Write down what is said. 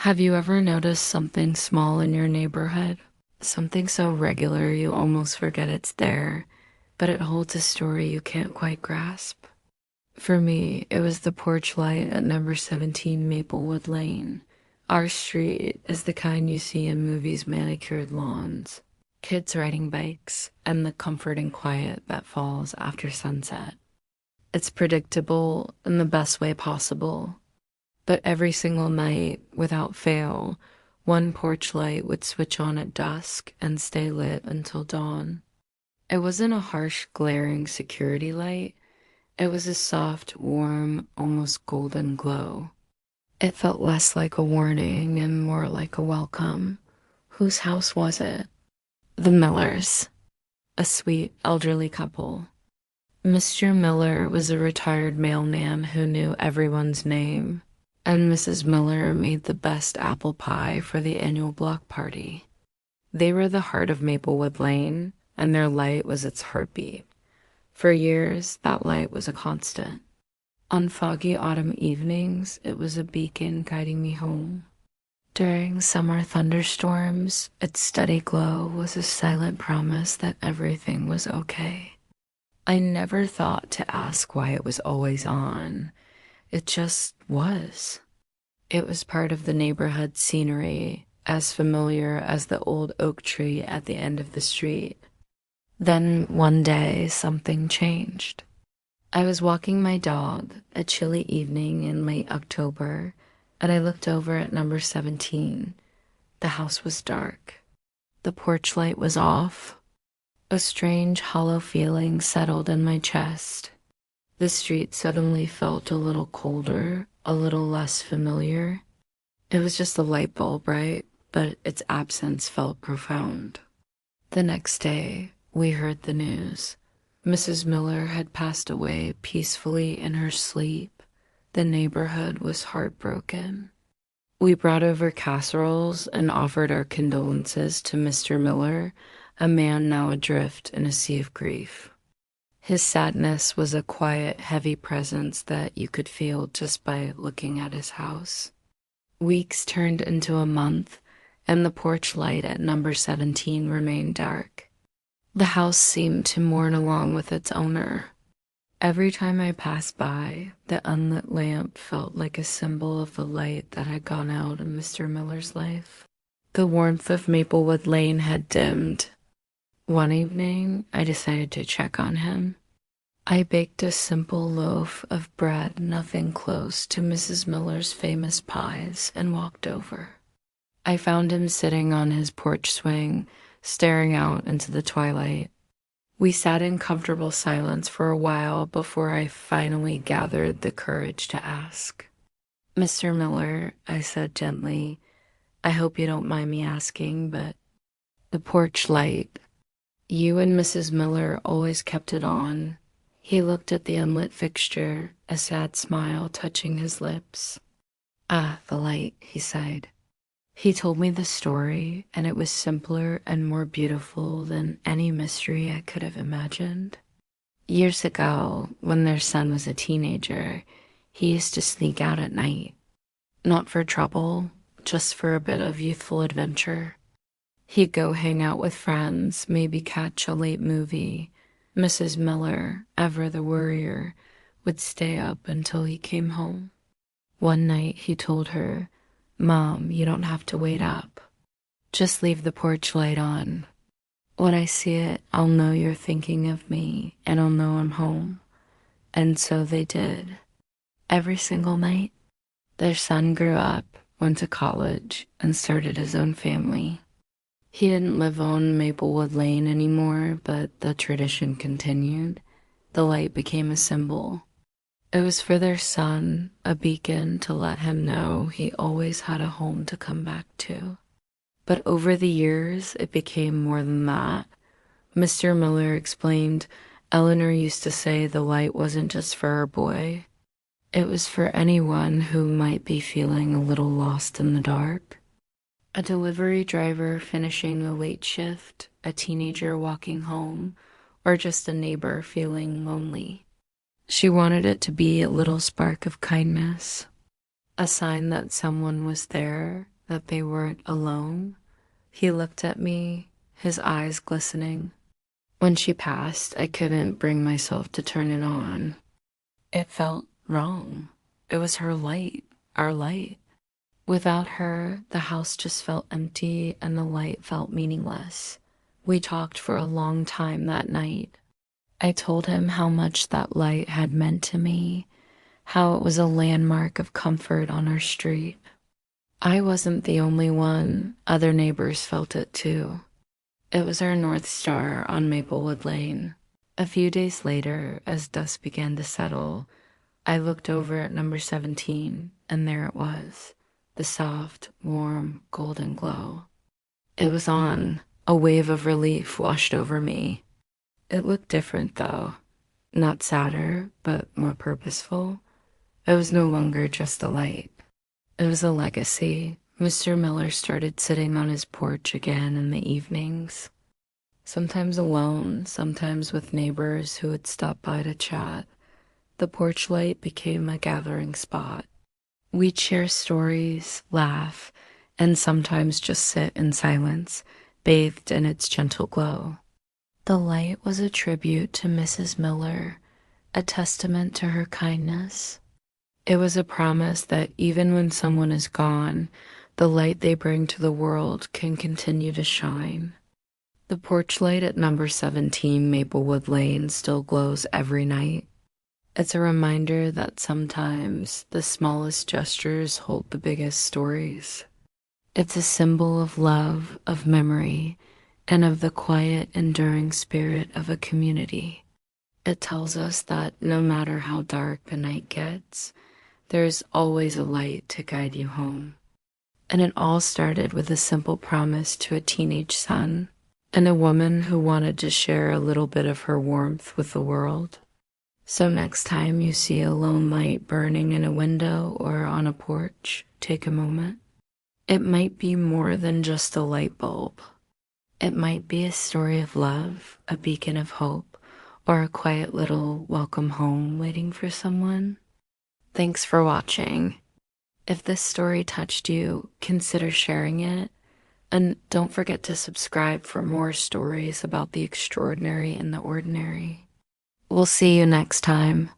Have you ever noticed something small in your neighborhood? Something so regular you almost forget it's there, but it holds a story you can't quite grasp. For me, it was the porch light at number 17 Maplewood Lane. Our street is the kind you see in movies' manicured lawns, kids riding bikes, and the comforting quiet that falls after sunset. It's predictable in the best way possible. But every single night, without fail, one porch light would switch on at dusk and stay lit until dawn. It wasn't a harsh, glaring security light. It was a soft, warm, almost golden glow. It felt less like a warning and more like a welcome. Whose house was it? The Millers, a sweet, elderly couple. Mr. Miller was a retired mailman who knew everyone's name, and Mrs. Miller made the best apple pie for the annual block party. They were the heart of Maplewood Lane, and their light was its heartbeat. For years, that light was a constant. On foggy autumn evenings, it was a beacon guiding me home. During summer thunderstorms, its steady glow was a silent promise that everything was okay. I never thought to ask why it was always on. It just was. It was part of the neighborhood scenery, as familiar as the old oak tree at the end of the street. Then one day, something changed. I was walking my dog, a chilly evening in late October, and I looked over at number 17. The house was dark. The porch light was off. A strange, hollow feeling settled in my chest. The street suddenly felt a little colder, a little less familiar. It was just a light bulb, right? But its absence felt profound. The next day, we heard the news. Mrs. Miller had passed away peacefully in her sleep. The neighborhood was heartbroken. We brought over casseroles and offered our condolences to Mr. Miller, a man now adrift in a sea of grief. His sadness was a quiet, heavy presence that you could feel just by looking at his house. Weeks turned into a month, and the porch light at number 17 remained dark. The house seemed to mourn along with its owner. Every time I passed by, the unlit lamp felt like a symbol of the light that had gone out in Mr. Miller's life. The warmth of Maplewood Lane had dimmed. One evening, I decided to check on him. I baked a simple loaf of bread, nothing close to Mrs. Miller's famous pies, and walked over. I found him sitting on his porch swing, staring out into the twilight. We sat in comfortable silence for a while before I finally gathered the courage to ask. "Mr. Miller," I said gently, "I hope you don't mind me asking, but the porch light, you and Mrs. Miller always kept it on." He looked at the unlit fixture, a sad smile touching his lips. "Ah, the light," he sighed. He told me the story, and it was simpler and more beautiful than any mystery I could have imagined. Years ago, when their son was a teenager, he used to sneak out at night. Not for trouble, just for a bit of youthful adventure. He'd go hang out with friends, maybe catch a late movie. Mrs. Miller, ever the worrier, would stay up until he came home. One night he told her, "Mom, you don't have to wait up. Just leave the porch light on. When I see it, I'll know you're thinking of me, and I'll know I'm home." And so they did. Every single night. Their son grew up, went to college, and started his own family. He didn't live on Maplewood Lane anymore, but the tradition continued. The light became a symbol. It was for their son, a beacon to let him know he always had a home to come back to. But over the years, it became more than that. Mr. Miller explained, Eleanor used to say the light wasn't just for our boy. It was for anyone who might be feeling a little lost in the dark. A delivery driver finishing a late shift, a teenager walking home, or just a neighbor feeling lonely. She wanted it to be a little spark of kindness, a sign that someone was there, that they weren't alone. He looked at me, his eyes glistening. When she passed, I couldn't bring myself to turn it on. It felt wrong. It was her light, our light. Without her, the house just felt empty and the light felt meaningless. We talked for a long time that night. I told him how much that light had meant to me, how it was a landmark of comfort on our street. I wasn't the only one. Other neighbors felt it too. It was our North Star on Maplewood Lane. A few days later, as dusk began to settle, I looked over at number 17, and there it was, the soft, warm, golden glow. It was on. A wave of relief washed over me. It looked different, though. Not sadder, but more purposeful. It was no longer just a light. It was a legacy. Mr. Miller started sitting on his porch again in the evenings. Sometimes alone, sometimes with neighbors who would stop by to chat. The porch light became a gathering spot. We'd share stories, laugh, and sometimes just sit in silence, bathed in its gentle glow. The light was a tribute to Mrs. Miller, a testament to her kindness. It was a promise that even when someone is gone, the light they bring to the world can continue to shine. The porch light at number 17 Maplewood Lane still glows every night. It's a reminder that sometimes the smallest gestures hold the biggest stories. It's a symbol of love, of memory, and of the quiet, enduring spirit of a community. It tells us that no matter how dark the night gets, there's always a light to guide you home. And it all started with a simple promise to a teenage son and a woman who wanted to share a little bit of her warmth with the world. So next time you see a lone light burning in a window or on a porch, take a moment. It might be more than just a light bulb. It might be a story of love, a beacon of hope, or a quiet little welcome home waiting for someone. Thanks for watching. If this story touched you, consider sharing it. And don't forget to subscribe for more stories about the extraordinary and the ordinary. We'll see you next time.